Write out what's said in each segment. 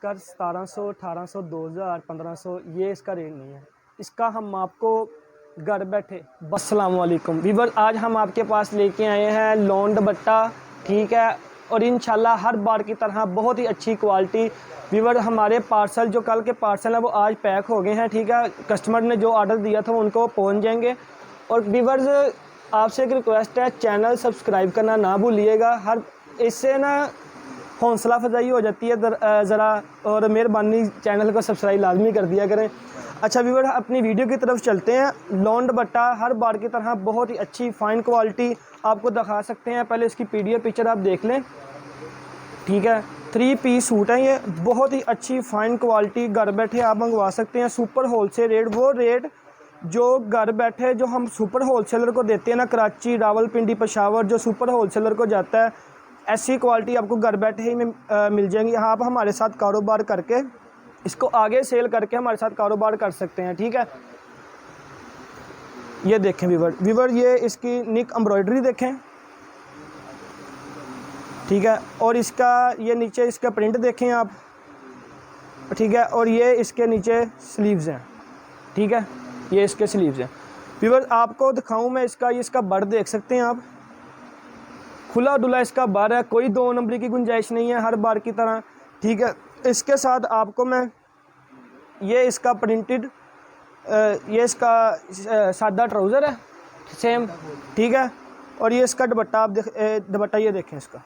कर 1700, 1800, 2000, 1500 ये इसका रेट नहीं है। इसका हम आपको घर बैठे अस्सलाम वालेकुम वीवर, आज हम आपके पास लेके आए हैं लॉन दुपट्टा, ठीक है, और इंशाल्लाह हर बार की तरह बहुत ही अच्छी क्वालिटी। वीवर हमारे पार्सल जो कल के पार्सल हैं वो आज पैक हो गए हैं, ठीक है, कस्टमर ने जो ऑर्डर दिया था उनको पहुंच जाएंगे। और वीवर्स आपसे एक रिक्वेस्ट है, चैनल सब्सक्राइब करना ना भूलिएगा, हर इससे ना हौसला अफजाई हो जाती है ज़रा, और मेहरबानी चैनल को सब्सक्राइब लाजमी कर दिया करें। अच्छा व्यूअर, अपनी वीडियो की तरफ चलते हैं। लॉन दुपट्टा हर बार की तरह बहुत ही अच्छी फाइन क्वालिटी आपको दिखा सकते हैं। पहले इसकी पीडीएफ पिक्चर आप देख लें, ठीक है। 3 पीस सूट है ये, बहुत ही अच्छी फाइन क्वालिटी, घर बैठे आप मंगवा सकते हैं। सुपर होलसेल रेट, वो रेट जो घर बैठे जो हम सुपर होलसेलर को देते हैं ना, कराची, रावलपिंडी, पेशावर, जो सुपर होलसेलर को जाता है, ऐसी क्वालिटी आपको घर बैठे ही में मिल जाएंगी। आप हमारे साथ कारोबार करके इसको आगे सेल करके हमारे साथ कारोबार कर सकते हैं, ठीक है। ये देखें व्यूअर, ये इसकी निक एम्ब्रॉयडरी देखें, ठीक है, और इसका ये नीचे इसका प्रिंट देखें आप, ठीक है, और ये इसके नीचे स्लीव्स हैं, ठीक है, ये इसके स्लीव्स हैं। व्यूअर आपको दिखाऊं मैं इसका बर्ड देख सकते हैं आप, खुला डुला इसका बार है, कोई 2 नंबर की गुंजाइश नहीं है हर बार की तरह, ठीक है। इसके साथ आपको मैं ये इसका प्रिंटेड ये इसका सादा ट्राउज़र है सेम, ठीक है, और ये इसका दुपट्टा आप दुपट्टा ये देखें इसका,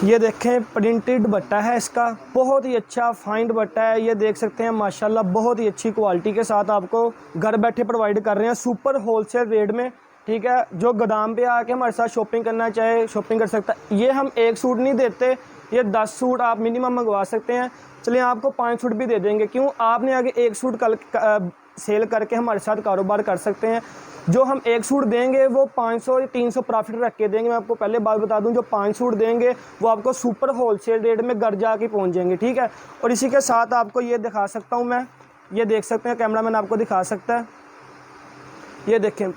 ये देखें प्रिंटेड दुपट्टा है इसका, बहुत ही अच्छा फाइन दुपट्टा है। ये देख सकते हैं माशाल्लाह, बहुत ही अच्छी क्वालिटी के साथ आपको घर बैठे प्रोवाइड कर रहे हैं सुपर होलसेल रेट में, ठीक है। जो गोदाम पे आके हमारे साथ शॉपिंग करना चाहे शॉपिंग कर सकता है। ये हम एक सूट नहीं देते, ये 10 सूट आप मिनिमम मंगवा सकते हैं। चलिए आपको 5 सूट भी दे देंगे, क्यों, आपने आगे एक सूट कल सेल करके हमारे साथ कारोबार कर सकते हैं। जो हम एक सूट देंगे वो 500 या 300 प्रॉफिट रख के देंगे। मैं आपको पहले बात बता दूं, जो 5 सूट देंगे वो आपको सुपर होलसेल रेट में घर जाके पहुंच जाएंगे, ठीक है। और इसी के साथ आपको ये दिखा सकता हूं मैं, ये देख सकते हैं, कैमरा मैन आपको दिखा सकता है, ये देखें,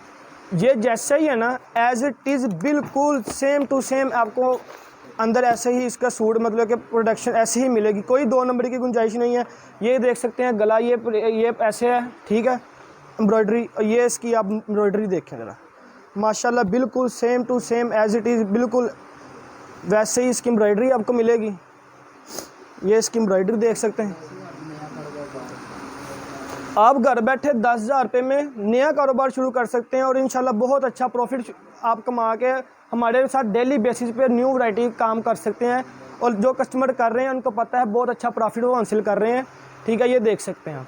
ये जैसे ही है ना एज इट इज़ बिल्कुल सेम टू सेम आपको अंदर ऐसे ही इसका सूट, मतलब कि प्रोडक्शन ऐसे ही मिलेगी, कोई 2 नंबर की गुंजाइश नहीं है। ये देख सकते हैं गला, ये ऐसे है, ठीक है, एम्ब्रॉयडरी, ये इसकी आप एम्ब्रॉयडरी देखें ज़रा, माशाल्लाह बिल्कुल same to same as it is, बिल्कुल वैसे ही इसकी एम्ब्रॉयडरी आपको मिलेगी। ये इसकी एम्ब्रॉयडरी देख सकते हैं आप, घर बैठे 10,000 रुपये में नया कारोबार शुरू कर सकते हैं और इंशाल्लाह बहुत अच्छा प्रॉफिट आप कमा के हमारे साथ डेली बेसिस पे न्यू वैरायटी काम कर सकते हैं। और जो कस्टमर कर रहे हैं उनको पता है बहुत अच्छा प्रॉफिट वो हासिल कर रहे हैं, ठीक है। ये देख सकते हैं आप।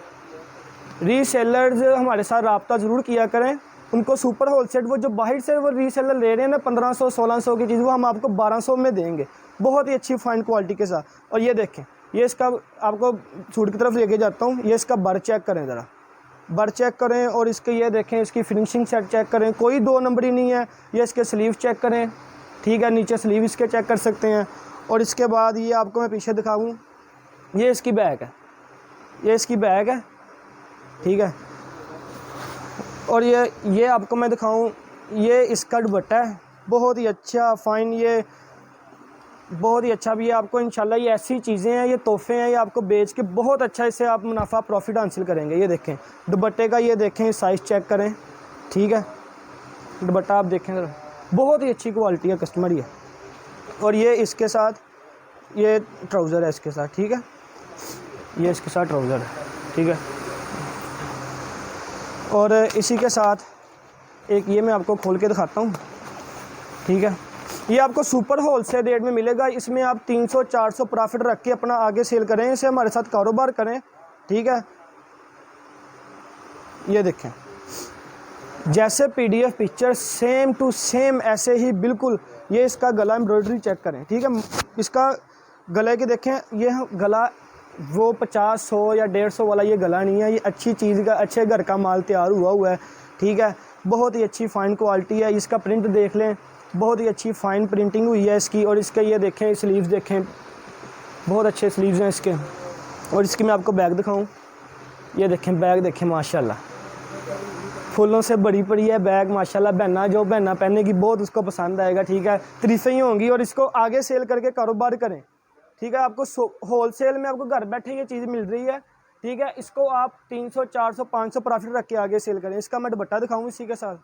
रीसेलर्स हमारे साथ रब्ता ज़रूर किया करें, उनको सुपर होलसेल, वो जो बाहर से वो रीसेलर ले रहे हैं ना 1500 1600 की चीज़, वो हम आपको 1200 में देंगे, बहुत ही अच्छी फाइन क्वालिटी के साथ। और ये देखें, ये इसका आपको सूट की तरफ लेके जाता हूँ, ये इसका बर चेक करें ज़रा, बर चेक करें, और इसके ये देखें, इसकी फिनिशिंग सेट चेक करें, कोई 2 नंबर ही नहीं है। ये इसके स्लीव चेक करें, ठीक है, नीचे स्लीव इसके चेक कर सकते हैं। और इसके बाद ये आपको मैं पीछे दिखाऊँ, ये इसकी बैग है, ये इसकी बैग है, ठीक है। और ये आपको मैं दिखाऊं, ये इसका दुपट्टा है, बहुत ही अच्छा फाइन, ये बहुत ही अच्छा भी है आपको इंशाल्लाह। ये ऐसी चीज़ें हैं, ये तोहफे हैं, ये आपको बेच के बहुत अच्छा इससे आप मुनाफा प्रॉफिट हासिल करेंगे। ये देखें दुपट्टे का, ये देखें साइज़ चेक करें, ठीक है, दुपट्टा आप देखें, बहुत ही अच्छी क्वालिटी है कस्टमर ये। और ये इसके साथ ये ट्राउज़र है इसके साथ, ठीक है, ये इसके साथ ट्राउज़र है, ठीक है। और इसी के साथ एक ये मैं आपको खोल के दिखाता हूँ, ठीक है। ये आपको सुपर होलसेल रेट में मिलेगा, इसमें आप 300-400 प्रॉफिट रख के अपना आगे सेल करें, इसे हमारे साथ कारोबार करें, ठीक है। ये देखें, जैसे PDF picture same to same ऐसे ही बिल्कुल। ये इसका गला एम्ब्रॉयडरी चेक करें, ठीक है, इसका गले की देखें, ये गला वो 50-100 या 150 वाला ये गला नहीं है, ये अच्छी चीज़ का, अच्छे घर का माल तैयार हुआ है, ठीक है, बहुत ही अच्छी फाइन क्वालिटी है। इसका प्रिंट देख लें, बहुत ही अच्छी फाइन प्रिंटिंग हुई है इसकी। और इसके ये देखें स्लीव्स देखें, बहुत अच्छे स्लीव्स हैं इसके। और इसकी मैं आपको बैग दिखाऊं, ये देखें बैग देखें माशाल्लाह, फूलों से बड़ी पड़ी है बैग माशाल्लाह। बहना जो बहना पहनेगी बहुत उसको पसंद आएगा, ठीक है। तारीफ़ें ही होंगी और इसको आगे सेल करके कारोबार करें, ठीक है। आपको होलसेल में आपको घर बैठे ये चीज़ मिल रही है, ठीक है। इसको आप 300 400 500 प्रॉफिट रख के आगे सेल करें। इसका मैं दुपट्टा दिखाऊँ इसी के साथ।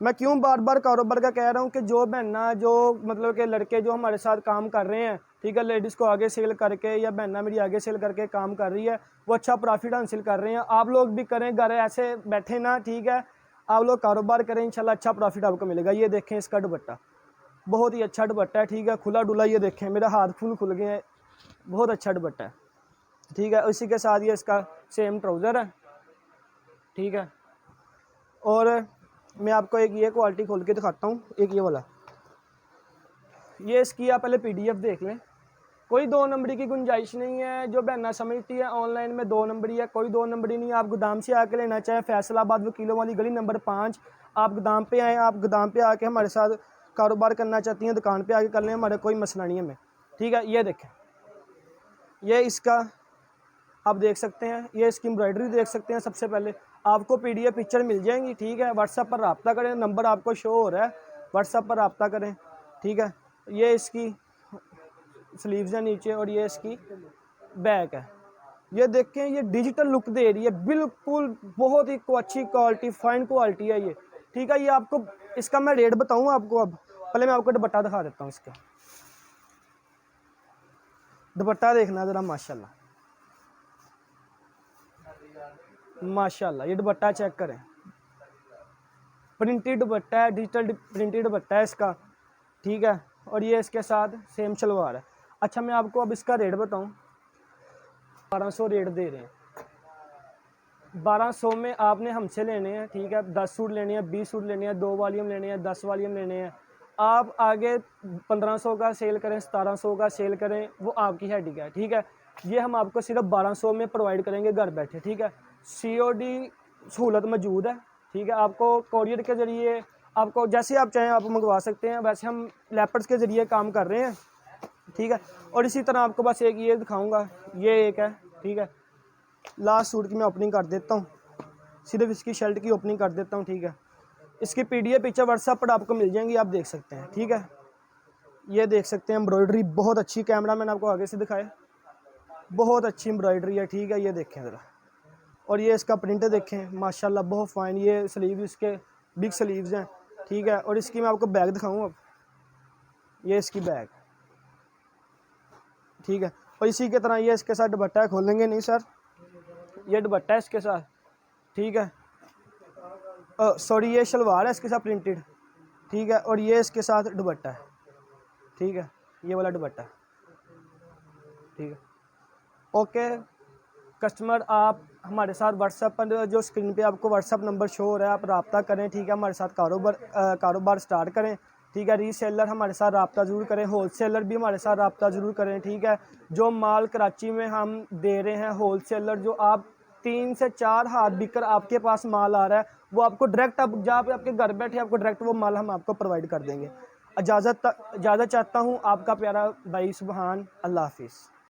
मैं क्यों बार बार कारोबार का कह रहा हूँ कि जो बहना जो मतलब कि लड़के जो हमारे साथ काम कर रहे हैं, ठीक है, लेडीज़ को आगे सेल करके या बहना मेरी आगे सेल करके काम कर रही है, वो अच्छा प्रॉफिट हासिल कर रहे हैं। आप लोग भी करें, घर ऐसे बैठे ना, ठीक है। आप लोग कारोबार करें, इंशाल्लाह अच्छा प्रॉफिट आपको मिलेगा। ये देखें इसका दुपट्टा, बहुत ही अच्छा दुपट्टा है, ठीक है। खुला डुला, ये देखें मेरा हाथ फुल खुल गए हैं, बहुत अच्छा दुपट्टा है, ठीक है। उसी के साथ ये इसका सेम ट्राउज़र है, ठीक है। और मैं आपको एक ये क्वालिटी खोल के दिखाता हूँ, एक ये वाला, ये इसकी आप पहले पीडीएफ देख लें। कोई 2 नंबरी की गुंजाइश नहीं है। जो बहना समझती है ऑनलाइन में 2 नंबरी है, कोई 2 नंबरी नहीं है। आप गोदाम से आके लेना चाहें, फैसलाबाद वकीलों वाली गली नंबर 5, आप गोदाम पे आएँ। आप गोदाम पे आके हमारे साथ कारोबार करना चाहती हैं, दुकान पे आके कर लें, हमारा कोई मसला नहीं है हमें, ठीक है। ये देखें, ये इसका आप देख सकते हैं, ये इसकी एम्ब्रॉयडरी देख सकते हैं। सबसे पहले आपको पीडीएफ पिक्चर मिल जाएंगी, ठीक है। व्हाट्सएप पर रब्ता करें, नंबर आपको शो हो रहा है, व्हाट्सएप पर रब्ता करें, ठीक है। ये इसकी स्लीव्स है नीचे और ये इसकी बैक है। ये देखें, ये डिजिटल लुक दे रही है बिल्कुल, बहुत ही अच्छी क्वालिटी, फाइन क्वालिटी है ये, ठीक है। ये आपको इसका मैं रेट बताऊँ आपको। अब पहले मैं आपको दुपट्टा दिखा देता हूँ। इसका दुपट्टा देखना ज़रा, माशाल्लाह माशाल्लाह। ये दुपट्टा चेक करें, प्रिंटेड दुपट्टा है, डिजिटल प्रिंटेड दुपट्टा है इसका, ठीक है। और ये इसके साथ सेम शलवार है। अच्छा, मैं आपको अब इसका रेट बताऊं। 1200 रेट दे रहे हैं। 1200 में आपने हमसे लेने हैं, ठीक है। 10 सूट लेने हैं, 20 सूट लेने हैं, 2 वॉल्यूम लेने हैं, 10 वॉल्यूम लेने हैं। आप आगे 1500 का सेल करें, 1700 का सेल करें, वो आपकी हेडिंग है, ठीक है। ये हम आपको सिर्फ 1200 में प्रोवाइड करेंगे घर बैठे, ठीक है। सीओडी सहूलत मौजूद है, ठीक है। आपको कोरियर के ज़रिए, आपको जैसे आप चाहें आप मंगवा सकते हैं। वैसे हम लेपर्स के ज़रिए काम कर रहे हैं, ठीक है। और इसी तरह आपको बस एक ये दिखाऊंगा, ये एक है, ठीक है। लास्ट सूट की मैं ओपनिंग कर देता हूँ, सिर्फ इसकी शर्ट की ओपनिंग कर देता हूँ, ठीक है। इसकी पीडीएफ पिक्चर व्हाट्सएप पर आपको मिल जाएंगी, आप देख सकते हैं, ठीक है। ये देख सकते हैं एम्ब्रॉयडरी बहुत अच्छी, कैमरा मैंने आपको आगे से दिखाए, बहुत अच्छी एम्ब्रॉयडरी है, ठीक है। ये देखें ज़रा, और ये इसका प्रिंट देखें माशाल्लाह, बहुत फाइन। ये स्लीव इसके बिग स्लीव्स हैं, ठीक है। और इसकी मैं आपको बैग दिखाऊँ अब, ये इसकी बैग, ठीक है। और इसी के तरह ये इसके साथ दुपट्टा है, खोलेंगे नहीं सर, ये दुपट्टा है इसके साथ, ठीक है। सॉरी, ये शलवार है इसके साथ प्रिंटेड, ठीक है। और ये इसके साथ दुपट्टा है, ठीक है। ये वाला दुपट्टा, ठीक है। ओके कस्टमर, आप हमारे साथ व्हाट्सएप पर जो स्क्रीन पे आपको व्हाट्सएप नंबर शो हो रहा है, आप रब्ता करें, ठीक है। हमारे साथ कारोबार स्टार्ट करें, ठीक है। रीसेलर हमारे साथ रब्ता ज़रूर करें, होलसेलर भी हमारे साथ रब्ता ज़रूर करें, ठीक है। जो माल कराची में हम दे रहे हैं, होलसेलर जो आप 3 से 4 हाथ बिककर आपके पास माल आ रहा है, वो आपको डायरेक्ट, अब जहाँ पे आपके घर बैठे आपको डायरेक्ट वो माल हम आपको प्रोवाइड कर देंगे। इजाज़त चाहता हूँ, आपका प्यारा भाई सुबहान। अल्लाह हाफिज़।